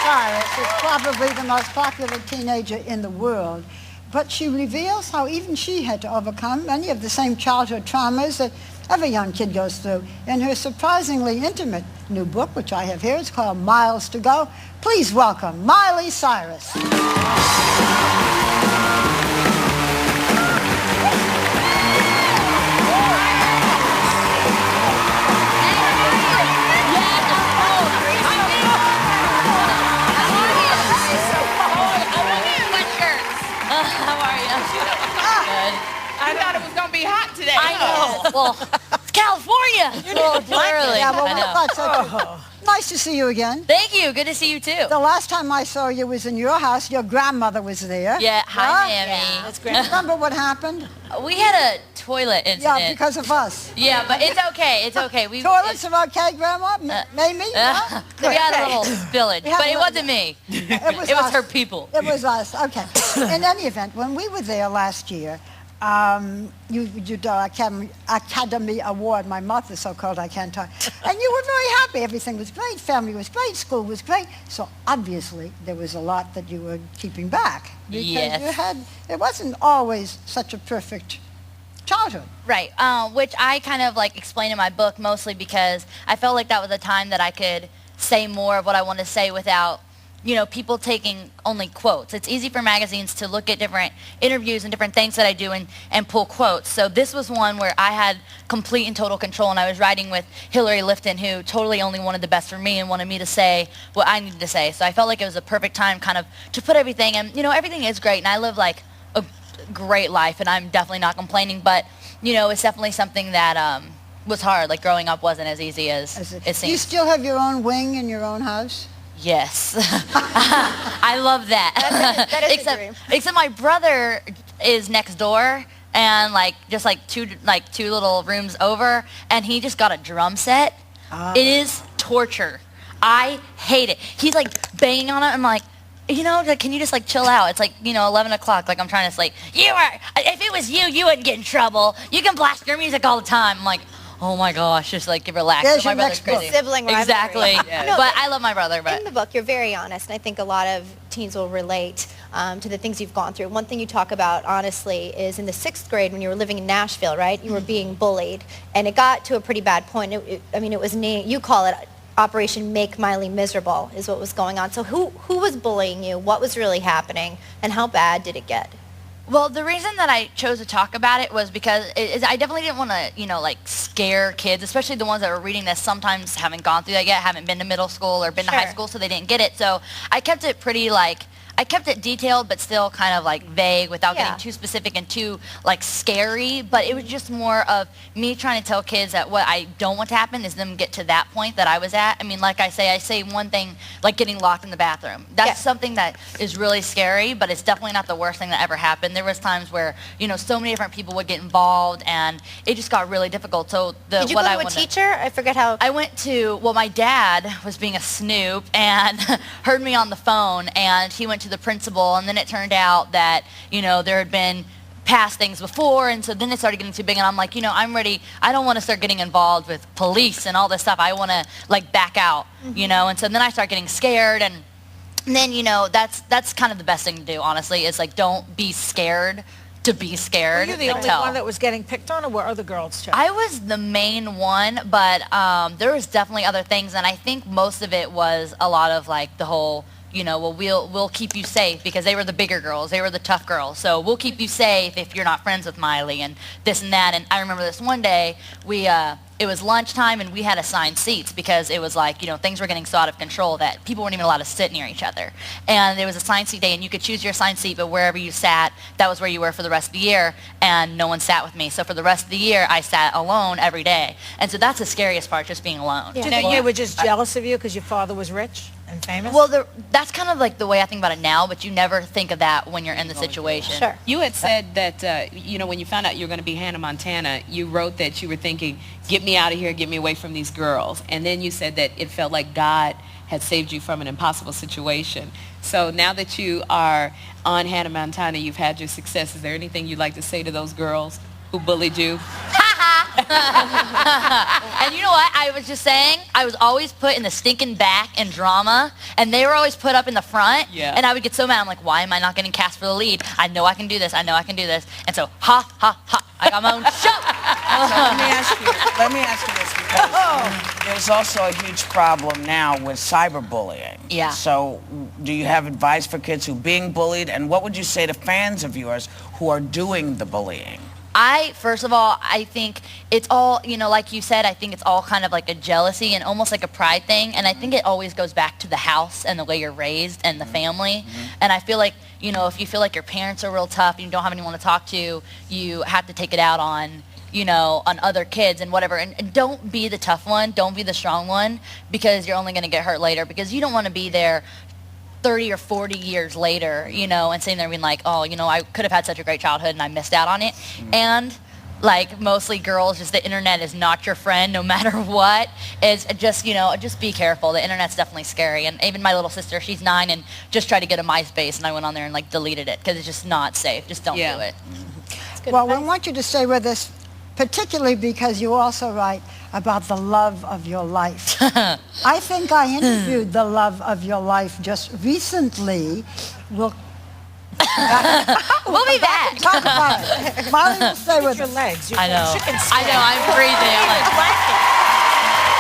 Cyrus is probably the most popular teenager in the world, but she reveals how even she had to overcome many of the same childhood traumas that every young kid goes through in her surprisingly intimate new book, which I have here. It's called Miles to Go. Please welcome Miley Cyrus. I thought it was going to be hot today. I know. Well, it's California. Literally. Yeah, well, I know. Nice to see you again. Thank you. Good to see you, too. The last time I saw you was in your house. Your grandmother was there. Yeah, hi, Mammy. Yeah, that's great. Remember what happened? We had a toilet incident. Yeah, because of us. Yeah, but it's okay. It's okay. Toilets are okay, Grandma? Maybe? Yeah? We had a little spillage, but it wasn't me. It was her people. It was us. Okay. In any event, when we were there last year, you did Academy Award. My mouth is so cold I can't talk. And you were very happy. Everything was great. Family was great. School was great. So obviously there was a lot that you were keeping back. Because yes. It wasn't always such a perfect childhood. Right, which I kind of like explain in my book mostly because I felt like that was a time that I could say more of what I want to say without, you know, people taking only quotes. It's easy for magazines to look at different interviews and different things that I do and pull quotes. So this was one where I had complete and total control, and I was writing with Hillary Lifton, who totally only wanted the best for me and wanted me to say what I needed to say. So I felt like it was a perfect time kind of to put everything, and you know, everything is great, and I live like a great life, and I'm definitely not complaining, but you know, it's definitely something that was hard. Like growing up wasn't as easy as it seems. Do you still have your own wing in your own house? Yes. I love that. That is a dream. Except my brother is next door and just two little rooms over, and he just got a drum set. It is torture. I hate it. He's like banging on it. I'm like, you know, like, can you just like chill out? It's like, you know, 11 o'clock. Like I'm trying to say, if it was you, you wouldn't get in trouble. You can blast your music all the time. I'm like, oh my gosh, just like relax. There's my your brother's next book. crazy. Sibling rivalry. Exactly. Yeah. No, but I love my brother. But in the book, you're very honest, and I think a lot of teens will relate to the things you've gone through. One thing you talk about, honestly, is in the 6th grade when you were living in Nashville, right? You were being bullied, and it got to a pretty bad point. I mean, it was you call it Operation Make Miley Miserable is what was going on. So who was bullying you? What was really happening? And how bad did it get? Well, the reason that I chose to talk about it was because I definitely didn't want to, you know, like scare kids, especially the ones that were reading this sometimes haven't gone through that yet, haven't been to middle school or been to high school, so they didn't get it. So I kept it pretty I kept it detailed but still kind of like vague without getting too specific and too like scary, but it was just more of me trying to tell kids that what I don't want to happen is them get to that point that I was at. I mean, like I say one thing like getting locked in the bathroom. That's something that is really scary, but it's definitely not the worst thing that ever happened. There was times where, you know, so many different people would get involved and it just got really difficult. So did you go to a teacher? I forget how. I went to, well, my dad was being a snoop and heard me on the phone, and he went to the principal, and then it turned out that, you know, there had been past things before, and so then it started getting too big, and I'm like, you know, I'm ready. I don't want to start getting involved with police and all this stuff. I want to like back out, you know, and so then I start getting scared, and then, you know, that's kind of the best thing to do, honestly, is like don't be scared to be scared. Were you the only one that was getting picked on, or were other girls too? I was the main one, but there was definitely other things, and I think most of it was a lot of like the whole, you know, well, we'll keep you safe, because they were the bigger girls, they were the tough girls, so we'll keep you safe if you're not friends with Miley and this and that. And I remember this one day, it was lunchtime and we had assigned seats because it was like, you know, things were getting so out of control that people weren't even allowed to sit near each other. And there was a assigned seat day, and you could choose your assigned seat, but wherever you sat, that was where you were for the rest of the year, and no one sat with me. So for the rest of the year, I sat alone every day. And so that's the scariest part, just being alone. Do you think they were just jealous of you because your father was rich and famous? Well, that's kind of like the way I think about it now, but you never think of that when you're in the situation. Sure. You had said that, you know, when you found out you were going to be Hannah Montana, you wrote that you were thinking, get me out of here, get me away from these girls. And then you said that it felt like God had saved you from an impossible situation. So now that you are on Hannah Montana, you've had your success, is there anything you'd like to say to those girls who bullied you? And you know what? I was just saying, I was always put in the stinking back in drama, and they were always put up in the front. Yeah. And I would get so mad. I'm like, why am I not getting cast for the lead? I know I can do this. I know I can do this. And so, ha, ha, ha. I got my own show. So let me ask you this, because there's also a huge problem now with cyberbullying. Yeah. So do you have advice for kids who are being bullied, and what would you say to fans of yours who are doing the bullying? First of all, I think it's all, like you said, I think it's all kind of like a jealousy and almost like a pride thing. And I think it always goes back to the house and the way you're raised and the family. And I feel like, if you feel like your parents are real tough and you don't have anyone to talk to, you have to take it out on, on other kids and whatever. And don't be the tough one. Don't be the strong one, because you're only going to get hurt later, because you don't want to be there 30 or 40 years later, and sitting there being like, oh, I could have had such a great childhood and I missed out on it. And like mostly girls, just the internet is not your friend no matter what. Is just, just be careful. The internet's definitely scary. And even my little sister, she's 9 and just tried to get a MySpace, and I went on there and like deleted it because it's just not safe. Just don't do it. Well, we want you to stay with us, particularly because you also write about the love of your life. I think I interviewed the love of your life just recently. We'll be back. Talk about it. Molly will stay with Your us. legs. I know. I'm freezing. I'm like,